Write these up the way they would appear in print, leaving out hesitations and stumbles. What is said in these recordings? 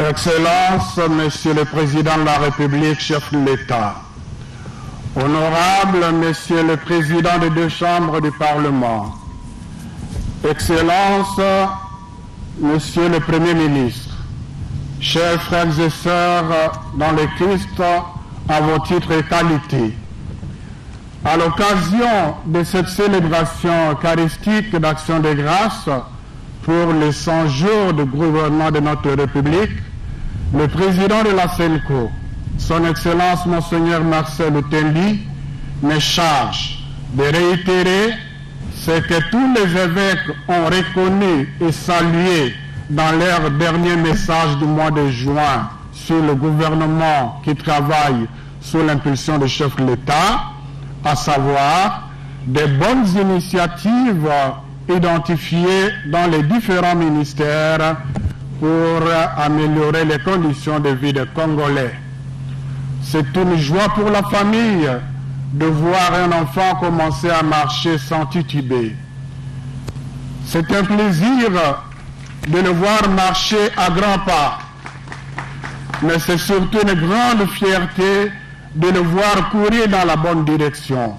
Excellences, Monsieur le Président de la République, chef de l'État, Honorable Monsieur le Président des deux chambres du Parlement, Excellences, Monsieur le Premier ministre, chers frères et sœurs dans le Christ, à vos titres et qualités, à l'occasion de cette célébration eucharistique d'action de grâce pour les 100 jours de gouvernement de notre République, le président de la CENCO, son Excellence Monseigneur Marcel Outendi, me charge de réitérer ce que tous les évêques ont reconnu et salué dans leur dernier message du mois de juin sur le gouvernement qui travaille sous l'impulsion du chef de l'État, à savoir des bonnes initiatives identifiées dans les différents ministères pour améliorer les conditions de vie des Congolais. C'est une joie pour la famille de voir un enfant commencer à marcher sans tituber. C'est un plaisir de le voir marcher à grands pas, mais c'est surtout une grande fierté de le voir courir dans la bonne direction.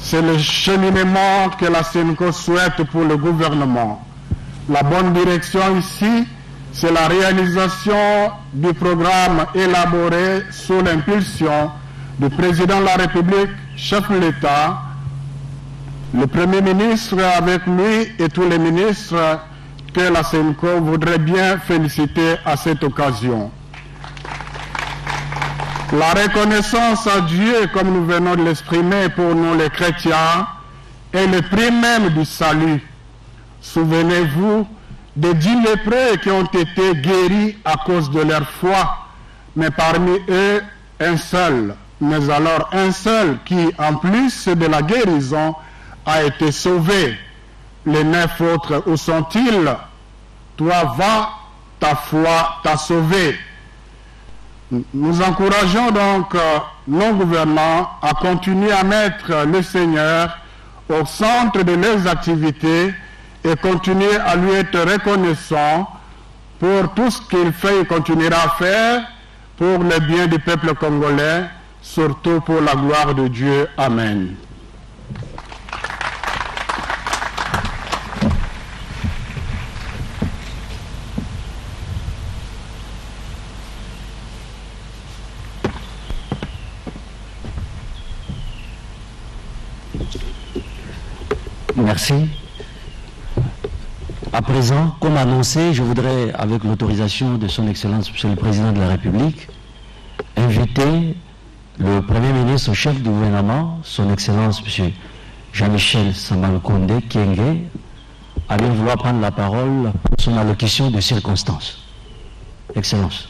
C'est le cheminement que la CENCO souhaite pour le gouvernement. La bonne direction ici, c'est la réalisation du programme élaboré sous l'impulsion du président de la République, chef de l'État, le Premier ministre avec lui et tous les ministres que la CENCO voudrait bien féliciter à cette occasion. La reconnaissance à Dieu, comme nous venons de l'exprimer pour nous les chrétiens, est le prix même du salut. Souvenez-vous des 10 lépreux qui ont été guéris à cause de leur foi, mais parmi eux, un seul. Mais alors un seul qui, en plus de la guérison, a été sauvé. Les 9 autres, où sont-ils? Toi, va, ta foi t'a sauvé. Nous encourageons donc nos gouvernants à continuer à mettre le Seigneur au centre de leurs activités et continuer à lui être reconnaissant pour tout ce qu'il fait et continuera à faire pour le bien du peuple congolais, surtout pour la gloire de Dieu. Amen. Merci. À présent, comme annoncé, je voudrais, avec l'autorisation de son Excellence, Monsieur le Président de la République, inviter le Premier ministre, chef du gouvernement, son Excellence, Monsieur Jean-Michel Samalukonde Kyenge, à bien vouloir prendre la parole pour son allocution de circonstances. Excellence.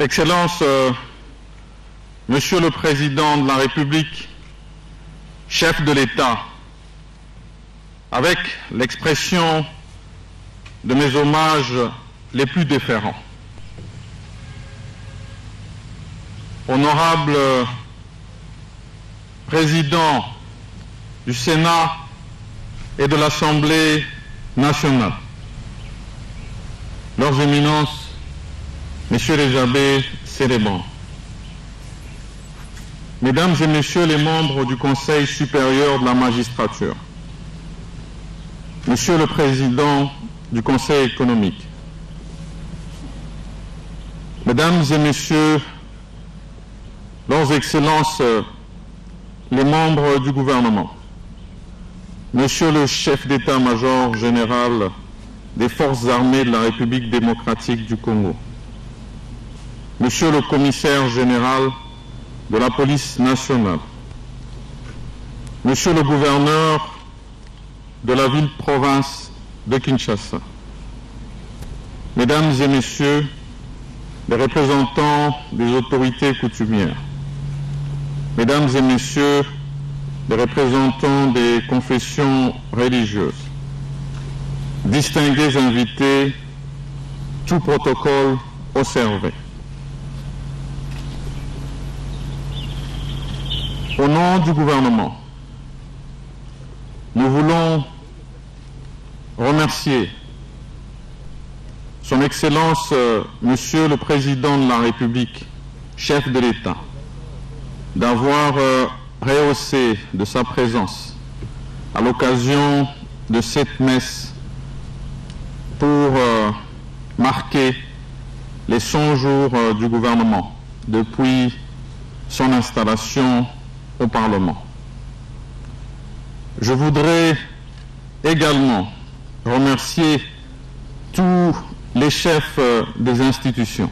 Excellences, Monsieur le Président de la République, chef de l'État, avec l'expression de mes hommages les plus déférents. Honorable Président du Sénat et de l'Assemblée nationale, Leurs Éminences, Messieurs les abbés célébrants, Mesdames et Messieurs les membres du Conseil supérieur de la magistrature, Monsieur le Président du Conseil économique, Mesdames et Messieurs, Leurs Excellences, les membres du gouvernement, Monsieur le chef d'état-major général des forces armées de la République démocratique du Congo, Monsieur le commissaire général de la police nationale, Monsieur le gouverneur de la ville-province de Kinshasa, Mesdames et Messieurs les représentants des autorités coutumières, Mesdames et Messieurs les représentants des confessions religieuses, distingués invités, tout protocole observé. Au nom du gouvernement, nous voulons remercier Son Excellence, Monsieur le Président de la République, chef de l'État, d'avoir rehaussé de sa présence à l'occasion de cette messe pour marquer les 100 jours du gouvernement depuis son installation au Parlement. Je voudrais également remercier tous les chefs des institutions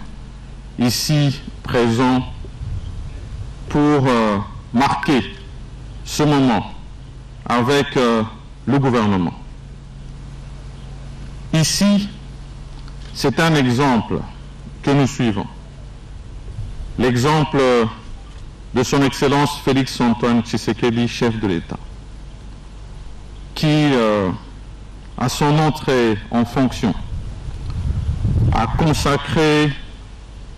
ici présents pour marquer ce moment avec le gouvernement. Ici, c'est un exemple que nous suivons. L'exemple de son Excellence Félix Antoine Tshisekedi, chef de l'État, qui, à son entrée en fonction, a consacré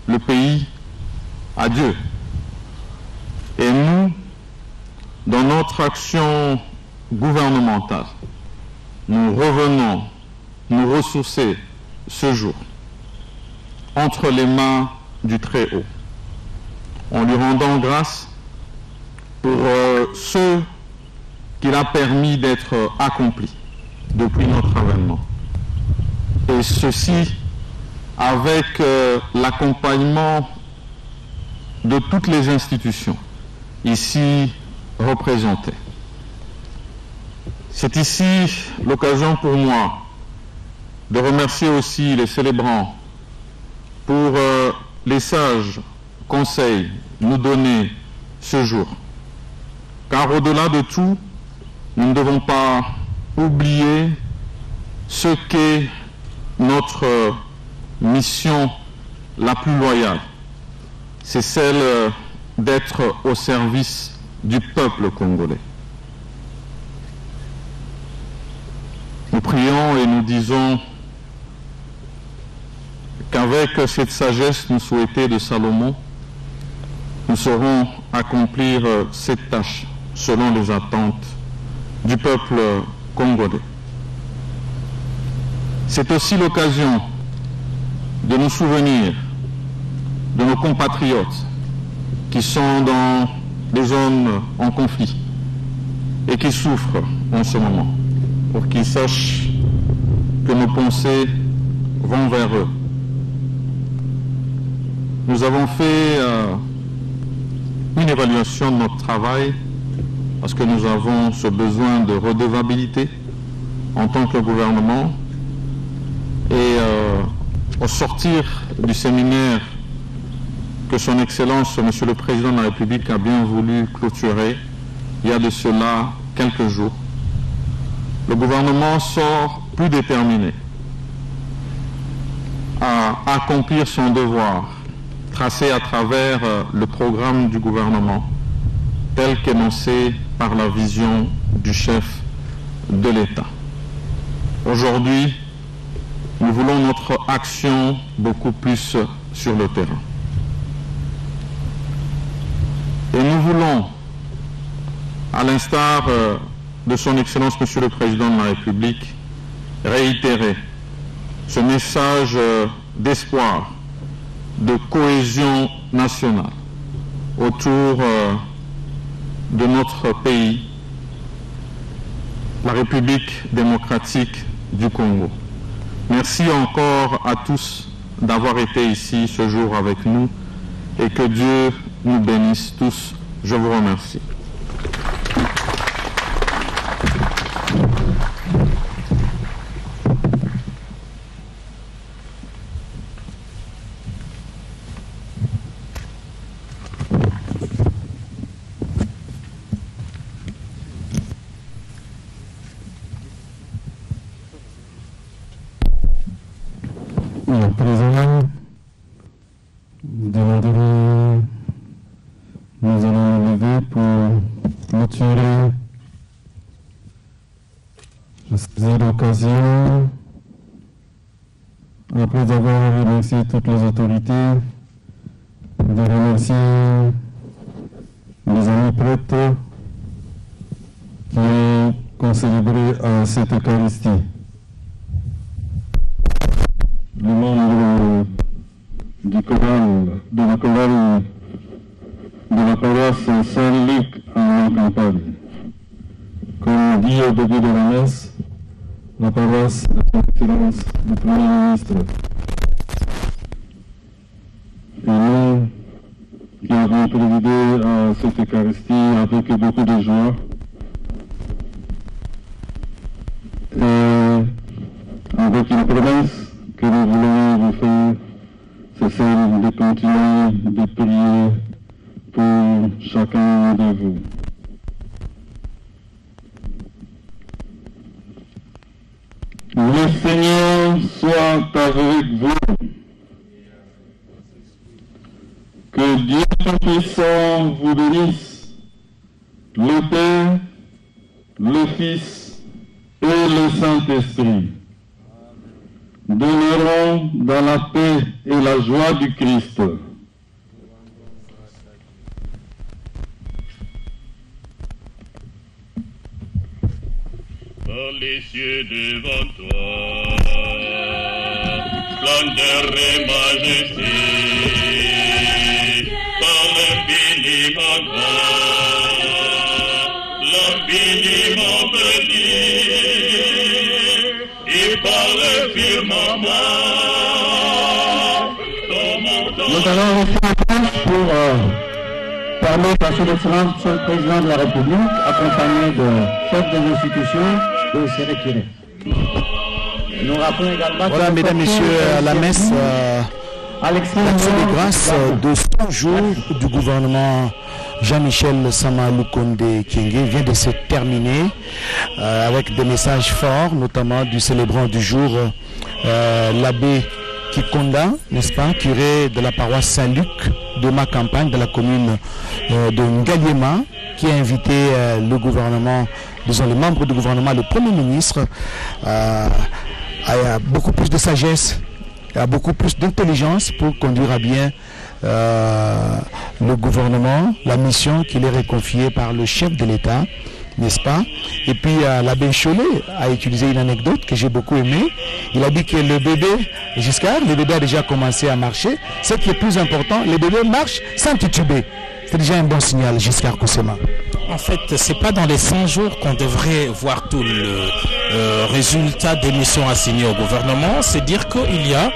le pays à Dieu. Et nous, dans notre action gouvernementale, nous revenons nous ressourcer ce jour entre les mains du Très-Haut, en lui rendant grâce pour ce qu'il a permis d'être accompli depuis notre avènement. Et ceci avec l'accompagnement de toutes les institutions ici représentées. C'est ici l'occasion pour moi de remercier aussi les célébrants pour les sages conseils nous donnés ce jour. Car au-delà de tout, nous ne devons pas oublier ce qu'est notre mission la plus loyale. C'est celle d'être au service du peuple congolais. Nous prions et nous disons qu'avec cette sagesse nous souhaitée de Salomon, nous saurons accomplir cette tâche selon les attentes du peuple congolais. C'est aussi l'occasion de nous souvenir de nos compatriotes qui sont dans des zones en conflit et qui souffrent en ce moment, pour qu'ils sachent que nos pensées vont vers eux. Nous avons fait une évaluation de notre travail parce que nous avons ce besoin de redevabilité en tant que gouvernement. Et au sortir du séminaire que son Excellence, Monsieur le Président de la République, a bien voulu clôturer, il y a de cela quelques jours, le gouvernement sort plus déterminé à accomplir son devoir tracé à travers le programme du gouvernement tel qu'énoncé par la vision du chef de l'État. Aujourd'hui, nous voulons notre action beaucoup plus sur le terrain. Et nous voulons, à l'instar de son Excellence Monsieur le Président de la République, réitérer ce message d'espoir, de cohésion nationale autour de notre pays, la République démocratique du Congo. Merci encore à tous d'avoir été ici ce jour avec nous et que Dieu nous bénisse tous. Je vous remercie. À présent, nous allons nous lever pour clôturer. Je saisis l'occasion, après avoir remercié toutes les autorités, de remercier les amis prêtres qui ont concélébré à cette Eucharistie. Les membres du choral, de la chorale de la paroisse Saint-Luc en campagne. Comme dit au début de la messe, la paroisse de son Excellence du Premier ministre. Et nous qui avons présidé à cette Eucharistie avec beaucoup de joie, et avec une promesse que nous voulons vous faire, c'est celle de continuer de prier pour chacun de vous. Le Seigneur soit avec vous. Que Dieu Tout-Puissant vous bénisse, le Père, le Fils et le Saint-Esprit. Demeurons dans la paix et la joie du Christ. Par les cieux devant toi, splendeur et majesté, par l'infiniment grand, l'infiniment petit, et par le firmament. Nous allons rester en place pour permettre à son Excellence, Monsieur le Président de la République, accompagné de chefs des institutions, de se retirer. Nous rappelons également voilà, mesdames, messieurs, la messe d'action de grâce de 100 jours du gouvernement Jean-Michel Sama Lukonde Kyenge vient de se terminer avec des messages forts, notamment du célébrant du jour, l'abbé Kikonda, n'est-ce pas, curé de la paroisse Saint-Luc de ma campagne, de la commune de Ngaliema, qui a invité le gouvernement, disons les membres du gouvernement, le Premier ministre, à beaucoup plus de sagesse, à beaucoup plus d'intelligence pour conduire à bien le gouvernement, la mission qui leur est confiée par le chef de l'État, n'est-ce pas? Et puis l'abbé Chollet a utilisé une anecdote que j'ai beaucoup aimée. Il a dit que le bébé Giscard, le bébé a déjà commencé à marcher. Ce qui est plus important, le bébé marche sans tituber. C'est déjà un bon signal, Giscard Koussema. En fait, c'est pas dans les 100 jours qu'on devrait voir tout le résultat des missions assignées au gouvernement. C'est dire qu'il y a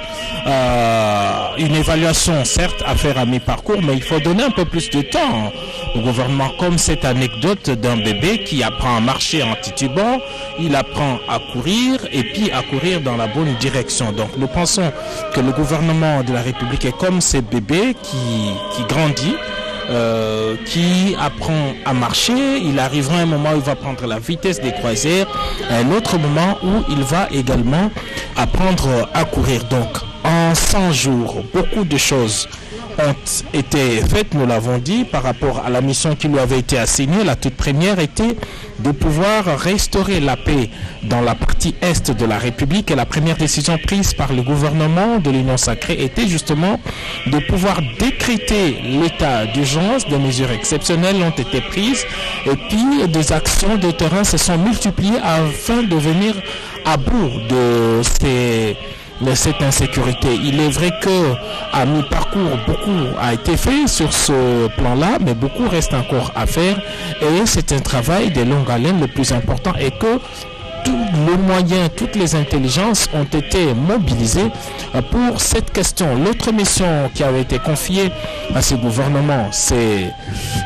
une évaluation, certes, à faire à mi-parcours, mais il faut donner un peu plus de temps au gouvernement, comme cette anecdote d'un bébé qui apprend à marcher en titubant, il apprend à courir et puis à courir dans la bonne direction. Donc nous pensons que le gouvernement de la République est comme ces bébés qui grandit, qui apprend à marcher. Il arrivera un moment où il va prendre la vitesse des croisières, un autre moment où il va également apprendre à courir. Donc en 100 jours, beaucoup de choses ont été faites, nous l'avons dit, par rapport à la mission qui lui avait été assignée. La toute première était de pouvoir restaurer la paix dans la partie est de la République, et la première décision prise par le gouvernement de l'Union sacrée était justement de pouvoir décréter l'état d'urgence. Des mesures exceptionnelles ont été prises et puis des actions de terrain se sont multipliées afin de venir à bout de cette insécurité. Il est vrai que à mi-parcours, beaucoup a été fait sur ce plan-là, mais beaucoup reste encore à faire, et c'est un travail de longue haleine. Le plus important est que tous les moyens, toutes les intelligences ont été mobilisées pour cette question. L'autre mission qui avait été confiée à ce gouvernement, c'est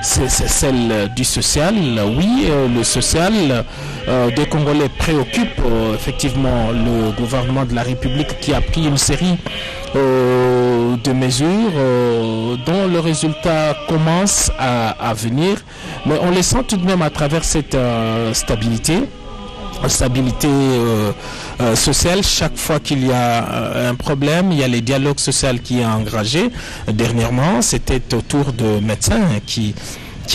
celle du social. Oui, le social des Congolais préoccupe effectivement le gouvernement de la République, qui a pris une série de mesures dont le résultat commence à venir. Mais on les sent tout de même à travers cette stabilité. stabilité sociale. Chaque fois qu'il y a un problème, il y a les dialogues sociaux qui est engagé. Dernièrement, c'était au tour de médecins qui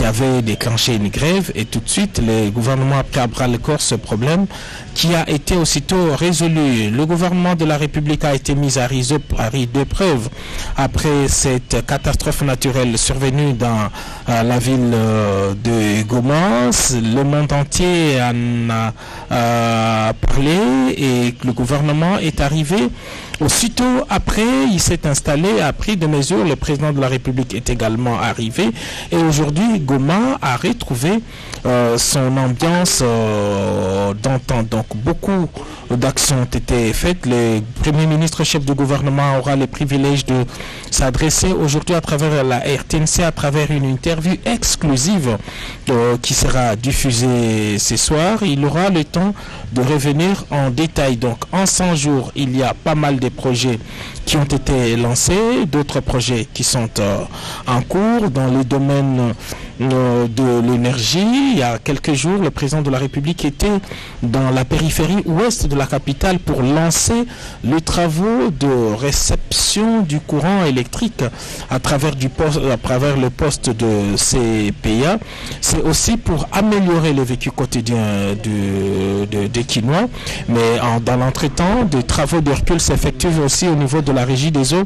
avait déclenché une grève, et tout de suite le gouvernement a pris à bras le corps ce problème qui a été aussitôt résolu. Le gouvernement de la République a été mis à rude épreuve après cette catastrophe naturelle survenue dans la ville de Goma. Le monde entier en a parlé et le gouvernement est arrivé. Aussitôt après, il s'est installé, a pris des mesures. Le président de la République est également arrivé. Et aujourd'hui, Goma a retrouvé son ambiance d'antan. Donc, beaucoup d'actions ont été faites. Le Premier ministre, chef du gouvernement, aura le privilège de s'adresser aujourd'hui à travers la RTNC, à travers une interview exclusive qui sera diffusée ce soir. Il aura le temps de revenir en détail. Donc, en 100 jours, il y a pas mal de projets qui ont été lancés, d'autres projets qui sont en cours dans le domaine de l'énergie. Il y a quelques jours, le président de la République était dans la périphérie ouest de la capitale pour lancer les travaux de réception du courant électrique à travers le poste de CPA. C'est aussi pour améliorer le vécu quotidien des Quinois, mais dans l'entretemps, des travaux de recul s'effectuent aussi au niveau de la régie des eaux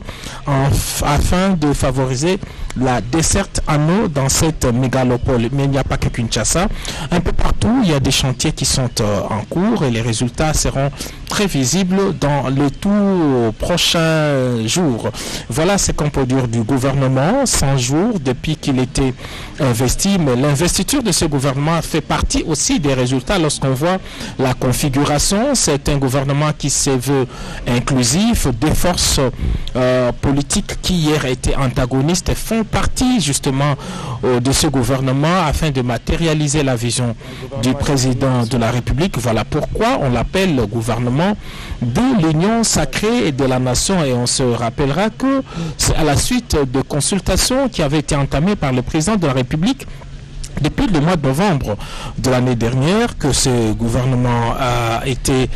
afin de favoriser la desserte en eau dans cette mégalopole. Mais il n'y a pas que Kinshasa. Un peu partout, il y a des chantiers qui sont en cours et les résultats seront très visibles dans le tout prochain jour. Voilà ce qu'on peut dire du gouvernement, 100 jours depuis qu'il était investi, mais l'investiture de ce gouvernement fait partie aussi des résultats lorsqu'on voit la configuration. C'est un gouvernement qui se veut inclusif, des forces politiques qui hier étaient antagonistes font partie justement de ce gouvernement afin de matérialiser la vision du président de la République. Voilà pourquoi on l'appelle le gouvernement de l'union sacrée et de la nation. Et on se rappellera que c'est à la suite de consultations qui avaient été entamées par le président de la République depuis le mois de novembre de l'année dernière que ce gouvernement a été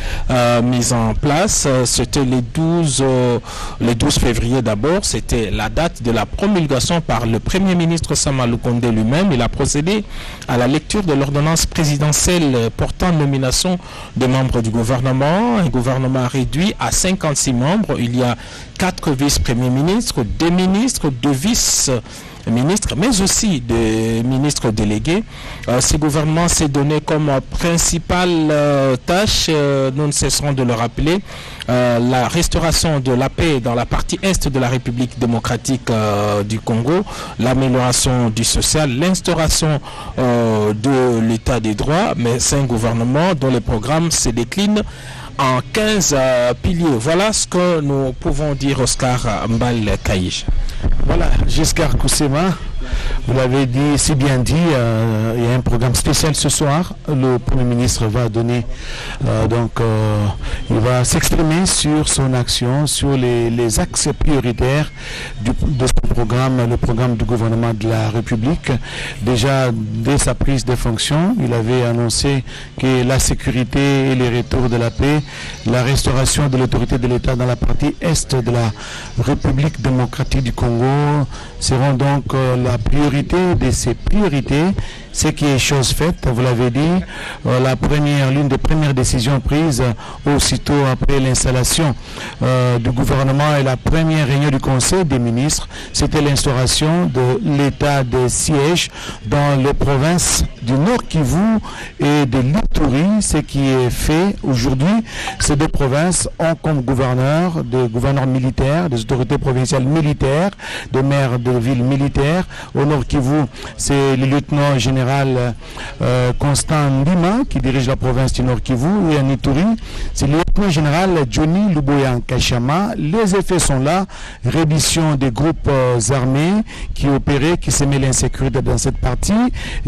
mis en place. C'était le 12 février d'abord, c'était la date de la promulgation par le Premier ministre Sama Lukonde lui-même. Il a procédé à la lecture de l'ordonnance présidentielle portant nomination des membres du gouvernement. Un gouvernement réduit à 56 membres. Il y a 4 vice-premiers ministres, 2 ministres, 2 vice-ministres, mais aussi des ministres délégués. Ce gouvernement s'est donné comme principale tâche, nous ne cesserons de le rappeler, la restauration de la paix dans la partie est de la République démocratique du Congo, l'amélioration du social, l'instauration de l'état des droits, mais c'est un gouvernement dont le programme se décline en 15 piliers. Voilà ce que nous pouvons dire, Oscar Mbal Kaïch. Voilà, Giscard Koussema, vous l'avez dit, si bien dit, il y a un programme spécial ce soir. Le Premier ministre va donner, il va s'exprimer sur son action, sur les axes prioritaires de son programme, le programme du gouvernement de la République. Déjà, dès sa prise de fonction, il avait annoncé que la sécurité et les retours de la paix, la restauration de l'autorité de l'État dans la partie est de la République démocratique du Congo seront donc la priorité de ces priorités, ce qui est chose faite, vous l'avez dit, l'une des premières décisions prises aussitôt après l'installation du gouvernement et la première réunion du Conseil des ministres, c'était l'instauration de l'état de siège dans les provinces du Nord Kivu et de l'Ituri. Ce qui est fait aujourd'hui, ces deux provinces ont comme gouverneurs, des gouverneurs militaires, des autorités provinciales militaires, des maires de villes militaires. Au Nord Kivu, c'est le lieutenant général Constant Ndima qui dirige la province du Nord Kivu, et en Ituri, c'est le lieutenant général Johnny Luboyan Kachama, les effets sont là, reddition des groupes armés qui opéraient, qui semaient l'insécurité dans cette partie,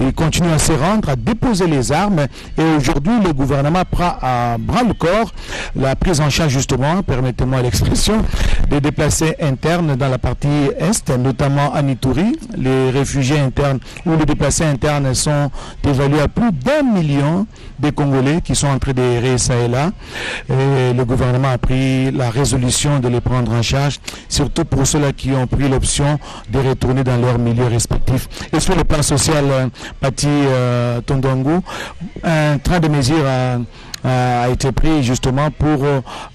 et continuent à se rendre, à déposer les armes, et aujourd'hui le gouvernement prend à bras le corps la prise en charge justement, permettez-moi l'expression, des déplacés internes dans la partie est, notamment à Nitouri. Les réfugiés internes ou les déplacés internes sont évalués à plus d'1 million de Congolais qui sont en train d'errer ça et là. Et le gouvernement a pris la résolution de les prendre en charge, surtout pour ceux-là qui ont pris l'option de retourner dans leur milieu respectif. Et sur le plan social, Pati Tondongo, un train de mesures a été pris justement pour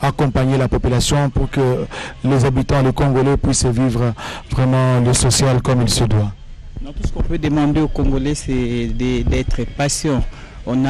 accompagner la population, pour que les habitants, les Congolais, puissent vivre vraiment le social comme il se doit. Tout ce qu'on peut demander aux Congolais, c'est d'être patient. On a